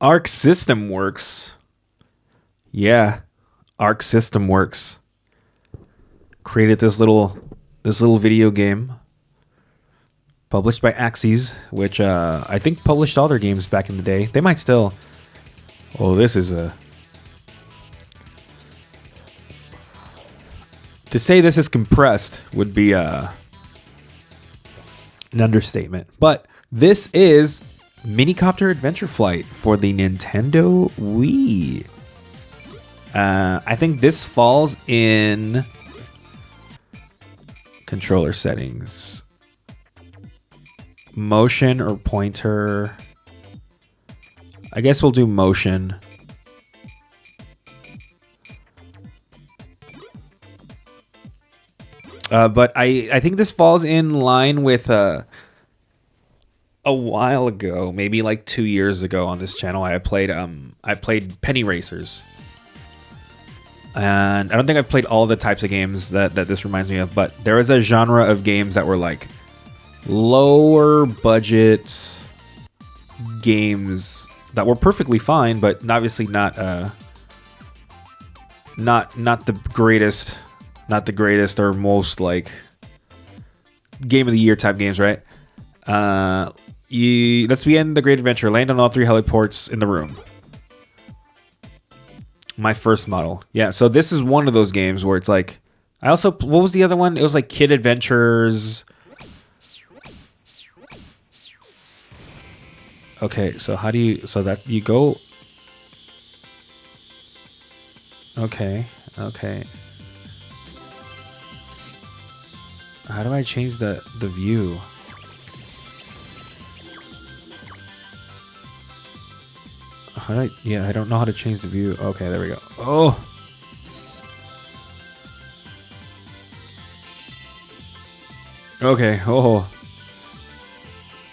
Arc System Works. Yeah, Arc System Works created this little video game published by Axis, which I think published all their games back in the day. They might still. Oh, this is a. To say this is compressed would be an understatement. But this is MiniCopter Adventure Flight for the Nintendo Wii. I think this falls in controller settings. Motion or pointer. I guess we'll do motion. But I think this falls in line with a while ago, maybe like 2 years ago on this channel. I played Penny Racers, and I don't think I've played all the types of games that this reminds me of. But there was a genre of games that were like lower budget games that were perfectly fine, but obviously not the greatest. Not the greatest or most like game of the year type games, right? Let's begin the great adventure. Land on all 3 heliports in the room. My first model. Yeah, so this is one of those games where it's like... what was the other one? It was like Kid Adventures. Okay, so how do you... So that you go... Okay. How do I change the view? I don't know how to change the view. Okay, there we go. Oh. Okay. Oh.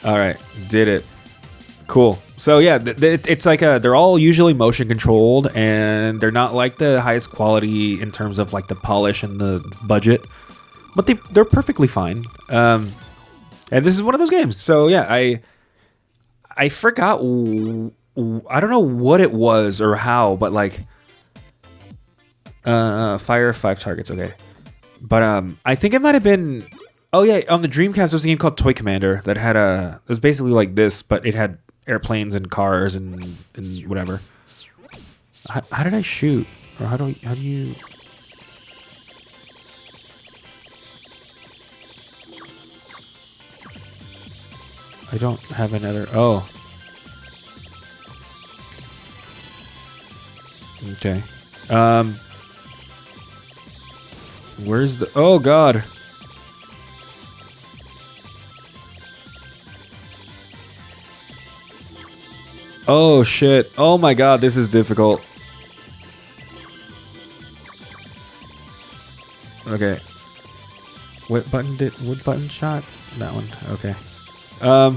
All right. Did it. Cool. So yeah, it's like they're all usually motion controlled, and they're not like the highest quality in terms of like the polish and the budget. But they're perfectly fine. And this is one of those games. So yeah, I forgot. I don't know what it was or how, but like fire 5 targets. Okay, but I think it might have been. Oh yeah, on the Dreamcast there was a game called Toy Commander that had it was basically like this, but it had airplanes and cars and whatever. How did I shoot? Or how do you? I don't have another... Oh. Okay. Where's the... Oh, God. Oh, shit. Oh, my God. This is difficult. Okay. What button shot? That one. Okay. How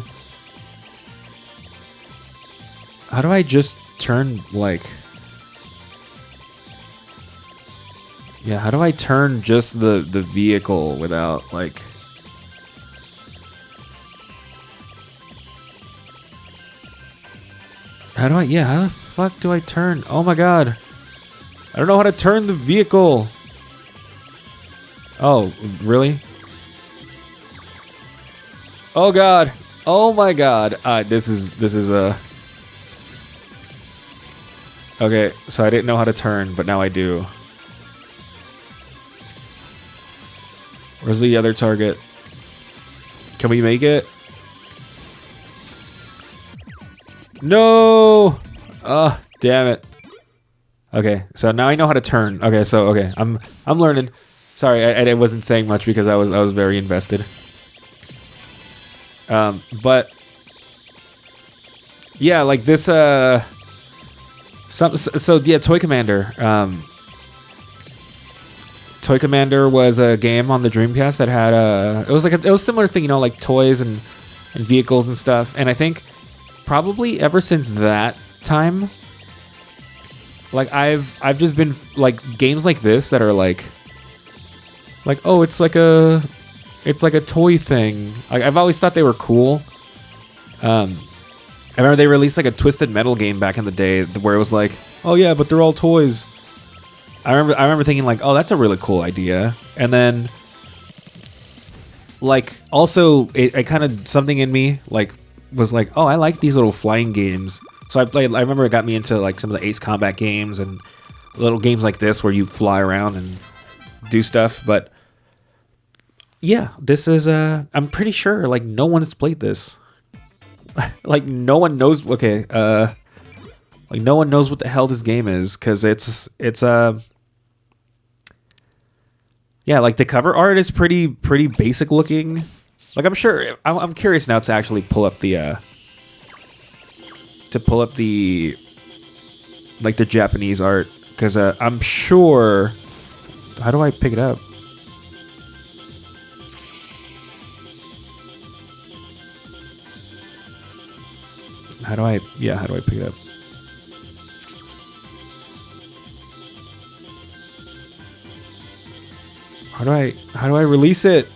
do I just turn, like... Yeah, how do I turn just the vehicle without, like... How the fuck do I turn? Oh my God. I don't know how to turn the vehicle. Oh, really? Oh God. Oh my God. This is a... Okay, so I didn't know how to turn, but now I do. Where's the other target? Can we make it? No! Ah, damn it. Okay, so now I know how to turn. Okay, I'm learning. Sorry, I wasn't saying much because I was very invested. But yeah, like this so yeah, Toy Commander. Toy Commander was a game on the Dreamcast that had it was a similar thing, you know, like toys and vehicles and stuff. And I think probably ever since that time, like I've just been like games like this that are like oh, it's like a toy thing. Like I've always thought they were cool. I remember they released like a Twisted Metal game back in the day where it was like, oh yeah, but they're all toys. I remember thinking like, oh, that's a really cool idea. And then like also it kind of something in me like was like, oh, I like these little flying games. So I remember it got me into like some of the Ace Combat games and little games like this where you fly around and do stuff. But yeah, this is I'm pretty sure like no one's played this. Like no one knows. Okay, like no one knows what the hell this game is because it's yeah, like the cover art is pretty basic looking. Like I'm curious now to actually pull up the like the Japanese art because I'm sure. How do I pick it up? How do I pick it up? How do I release it?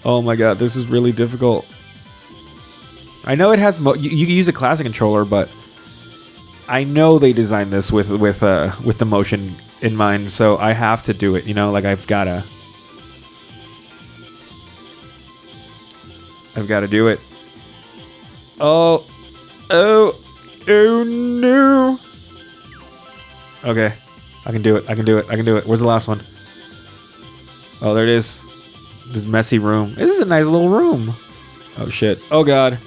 Oh my god, this is really difficult. I know it has you can use a classic controller, but I know they designed this with the motion in mind, so I have to do it, you know, like I've got to do it. Oh no. Okay. I can do it. Where's the last one? Oh, there it is. This messy room. This is a nice little room. Oh shit. Oh god.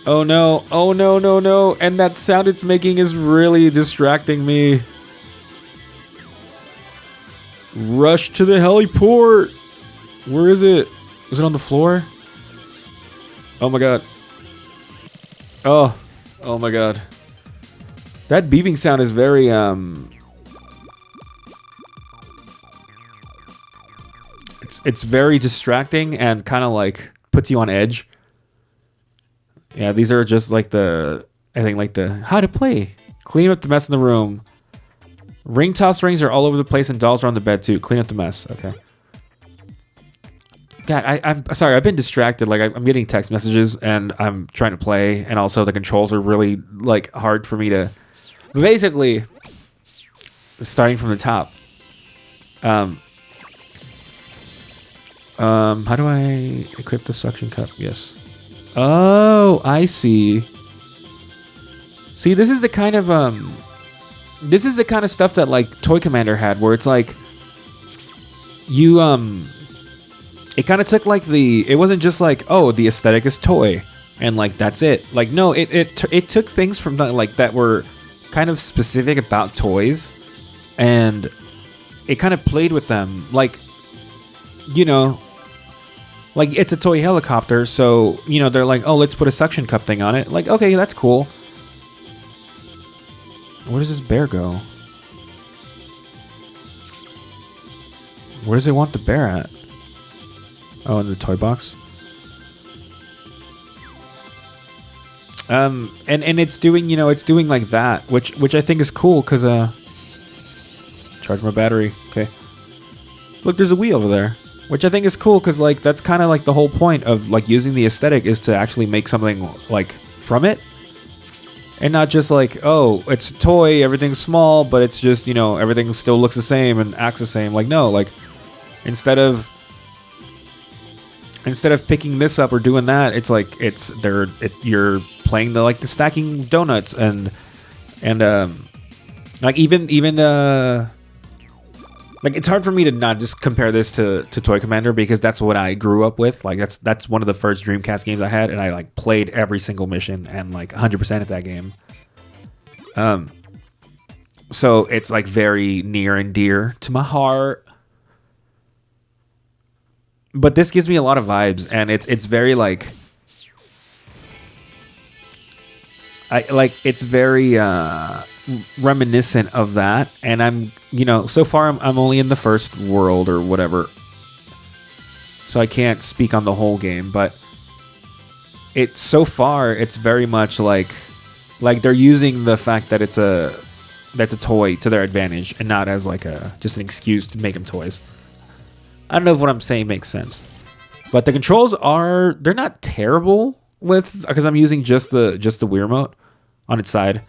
Oh no. Oh no, no, no. And that sound it's making is really distracting me. Rush to the heliport. Where is it? Is it on the floor? Oh my god. Oh. Oh my god. That beeping sound is very it's very distracting and kind of like puts you on edge. Yeah, these are just like I think like the how to play. Clean up the mess in the room. Ring toss rings are all over the place and dolls are on the bed too. Clean up the mess. Okay. God, I'm sorry. I've been distracted. Like I'm getting text messages and I'm trying to play, and also the controls are really like hard for me to. Basically, starting from the top. How do I equip the suction cup? Yes. Oh, I see. See, this is the kind of stuff that like Toy Commander had, where it's like you it kind of took like it wasn't just like, oh, the aesthetic is toy and like that's it. Like no, it took things from like that were kind of specific about toys and it kind of played with them. Like, you know, like it's a toy helicopter, so you know they're like, oh, let's put a suction cup thing on it. Like, okay, that's cool. Where does this bear go? Where does it want the bear at? Oh, in the toy box. And it's doing, you know, it's doing like that, which I think is cool because charge my battery. Okay. Look, there's a Wii over there, which I think is cool because like that's kind of like the whole point of like using the aesthetic is to actually make something like from it. And not just like, oh, it's a toy, everything's small, but it's just, you know, everything still looks the same and acts the same. Like, no, like, instead of picking this up or doing that, it's like, you're playing the stacking donuts and like even like it's hard for me to not just compare this to Toy Commander because that's what I grew up with. Like that's one of the first Dreamcast games I had, and I like played every single mission and like 100% of that game. So it's like very near and dear to my heart. But this gives me a lot of vibes, and it's very like it's very reminiscent of that, and I'm, you know, so far I'm only in the first world or whatever, so I can't speak on the whole game, but so far it's very much like they're using the fact that it's a toy to their advantage and not as like just an excuse to make them toys. I don't know if what I'm saying makes sense. But the controls they're not terrible because I'm using just the Wii remote on its side.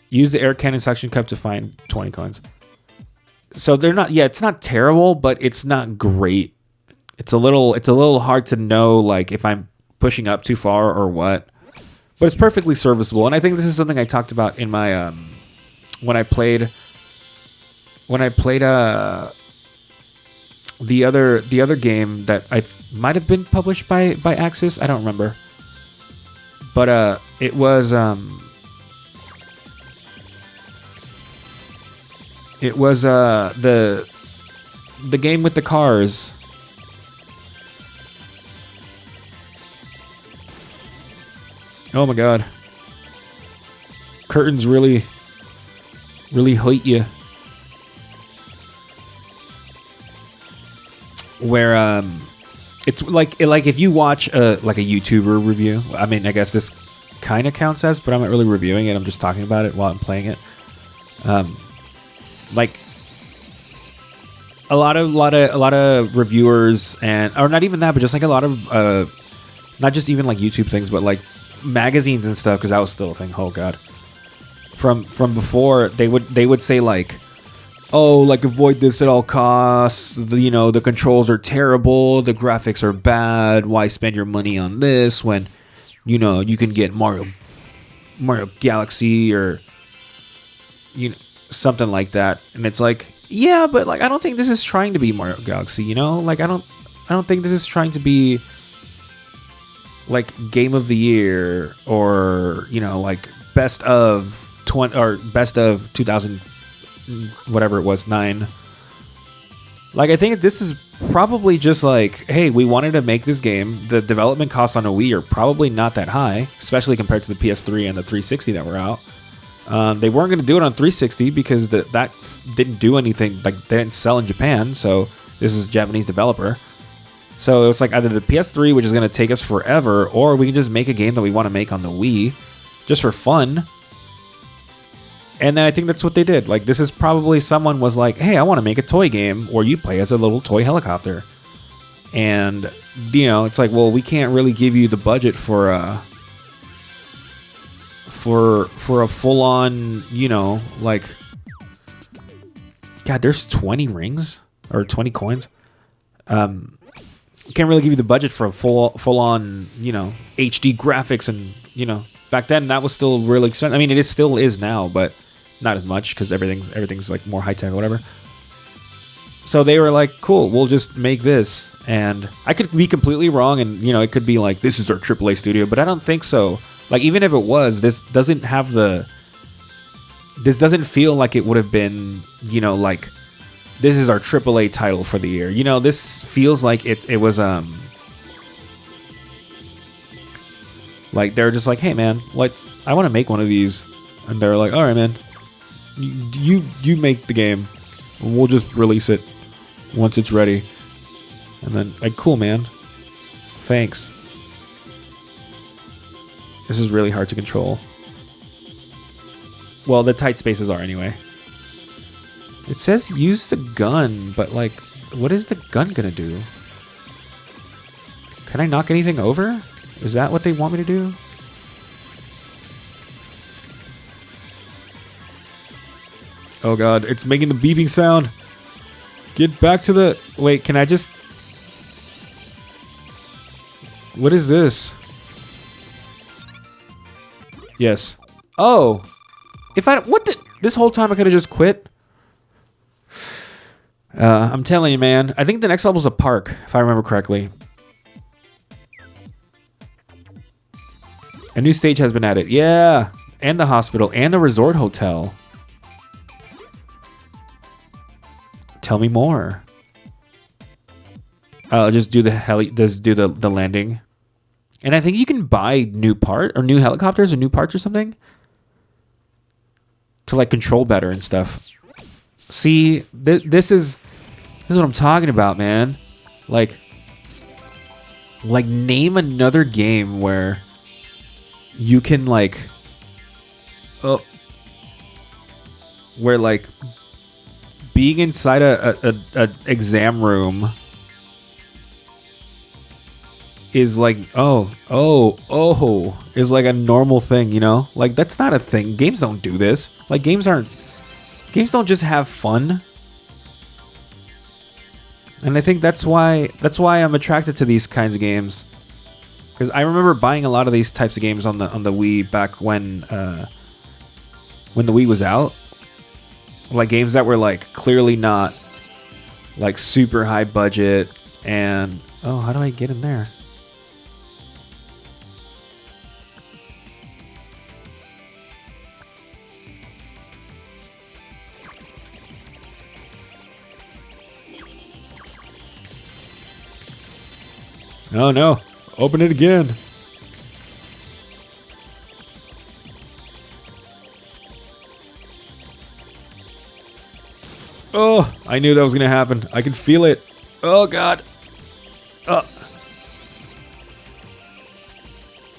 Use the air cannon suction cup to find 20 coins. So they're not, yeah, it's not terrible, but it's not great. It's a little hard to know, like, if I'm pushing up too far or what. But it's perfectly serviceable, and I think this is something I talked about in my when I played the other game that I might have been published by Axis. I don't remember, but it was the game with the cars. Oh my god. Curtains really hurt you. Where it's like if you watch like a YouTuber review. I mean, I guess this kind of counts as, but I'm not really reviewing it. I'm just talking about it while I'm playing it. Like a lot of reviewers or not even that, but just like a lot of not just even like YouTube things, but like magazines and stuff, because that was still a thing. Oh god. From before, they would say like, oh, like avoid this at all costs. The controls are terrible. The graphics are bad. Why spend your money on this when, you can get Mario Galaxy or, something like that. And it's like, yeah, but like I don't think this is trying to be Mario Galaxy. Like I don't think this is trying to be like game of the year or like best of 20 or best of 2000 whatever it was 9. Like I think this is probably just like, hey, we wanted to make this game. The development costs on a Wii are probably not that high, especially compared to the PS3 and the 360 that were out. They weren't going to do it on 360 because that didn't do anything. Like they didn't sell in Japan, so this is a Japanese developer. So it's like either the PS3, which is going to take us forever, or we can just make a game that we want to make on the Wii just for fun. And then I think that's what they did. Like, this is probably someone was like, hey, I want to make a toy game where you play as a little toy helicopter. And, it's like, well, we can't really give you the budget for a full-on, like, God, there's 20 rings or 20 coins. Can't really give you the budget for a full-on, HD graphics, and back then that was still really expensive. I mean, it still is now, but not as much because everything's like more high tech or whatever. So they were like, cool, we'll just make this, and I could be completely wrong, and it could be like this is our AAA studio, but I don't think so. Like even if it was, this doesn't feel like it would have been, like, this is our AAA title for the year. This feels like it was like they're just like, hey man, I want to make one of these, and they're like, all right man, you make the game, and we'll just release it once it's ready. And then like, cool man, thanks. This is really hard to control. Well, the tight spaces are anyway. It says use the gun, but like, what is the gun gonna do? Can I knock anything over? Is that what they want me to do? Oh god, it's making the beeping sound. Get back to the... Wait, can I just... What is this? Yes. Oh! If I... What the... This whole time I could have just quit? I'm telling you, man. I think the next level's a park, if I remember correctly. A new stage has been added. Yeah! And the hospital, and the resort hotel. Tell me more. Just do the landing. And I think you can buy new helicopters or new parts or something to like control better and stuff. See, this is what I'm talking about, man. Like name another game where you can like, where like being inside a exam room is like is like a normal thing, you know? Like that's not a thing. Games don't do this. Like games don't just have fun. And I think that's why I'm attracted to these kinds of games. Cuz I remember buying a lot of these types of games on the Wii back when the Wii was out. Like games that were like clearly not like super high budget and oh, how do I get in there? Oh no, open it again. Oh, I knew that was going to happen. I could feel it. Oh god.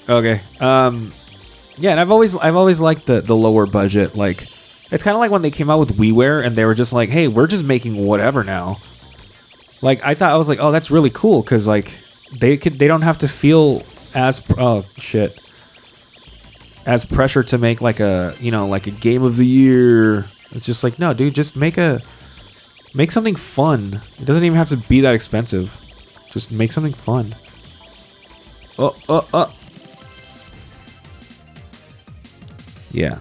Okay. Yeah, and I've always liked the lower budget. Like, it's kind of like when they came out with WiiWare and they were just like, "Hey, we're just making whatever now." Like, I was like, "Oh, that's really cool," because like they don't have to feel as as pressure to make like a like a game of the year. It's just like, no, dude, just make something fun. It doesn't even have to be that expensive. Just make something fun. Yeah.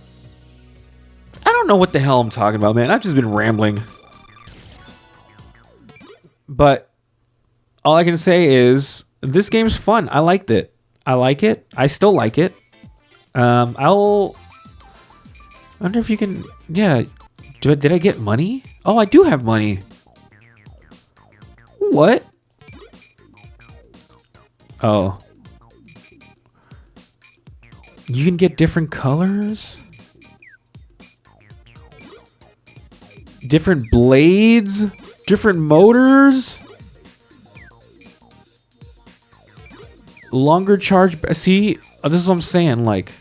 I don't know what the hell I'm talking about, man. I've just been rambling. But all I can say is this game's fun. I liked it. I like it. I still like it. I wonder if you can... Yeah. Did I get money? Oh, I do have money. What? Oh. You can get different colors? Different blades? Different motors? Longer charge... See? This is what I'm saying, like...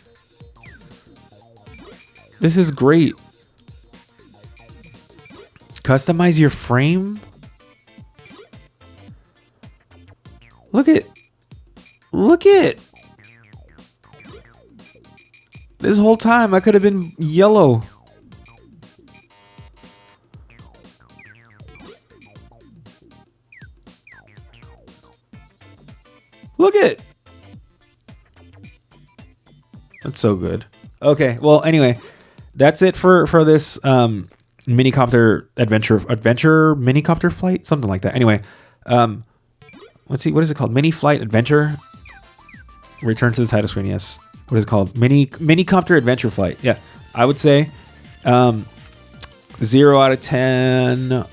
This is great. Customize your frame? Look at... This whole time I could have been yellow. Look at... That's so good. Okay, well, anyway, that's it for this MiniCopter adventure MiniCopter flight, something like that. Anyway, let's see, what is it called? Mini Flight Adventure. Return to the title screen. Yes. What is it called? MiniCopter Adventure Flight. Yeah, I would say 0 out of 10.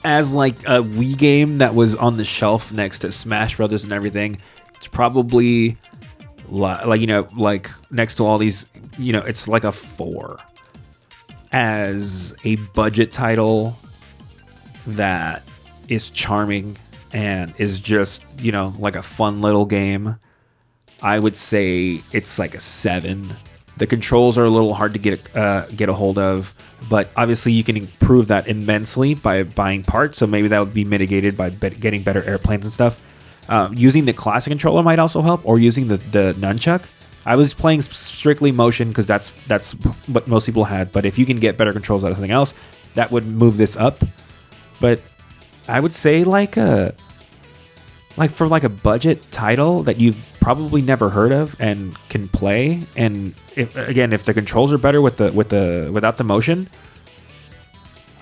As like a Wii game that was on the shelf next to Smash Brothers and everything, it's probably like next to all these, it's like a 4 as a budget title that is charming and is just, like a fun little game. I would say it's like a 7. The controls are a little hard to get a hold of, but obviously you can improve that immensely by buying parts. So maybe that would be mitigated by getting better airplanes and stuff. Using the classic controller might also help, or using the nunchuck. I was playing strictly motion because that's what most people had. But if you can get better controls out of something else, that would move this up. But I would say for a budget title that you've probably never heard of and can play, and if the controls are better without the motion,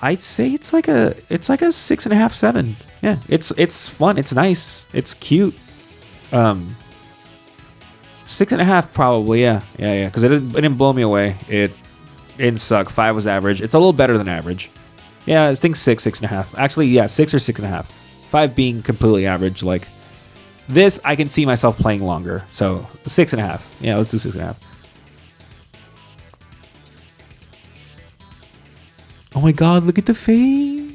I'd say it's like a 6.5, 7. Yeah, it's fun, it's nice, it's cute. 6.5 probably, yeah, because it didn't blow me away. It didn't suck. 5 was average. It's a little better than average. Yeah, I think 6.5. Actually, yeah, 6 or 6.5. 5 being completely average. Like this, I can see myself playing longer. So 6.5. Yeah, let's do 6.5. Oh my God! Look at the face.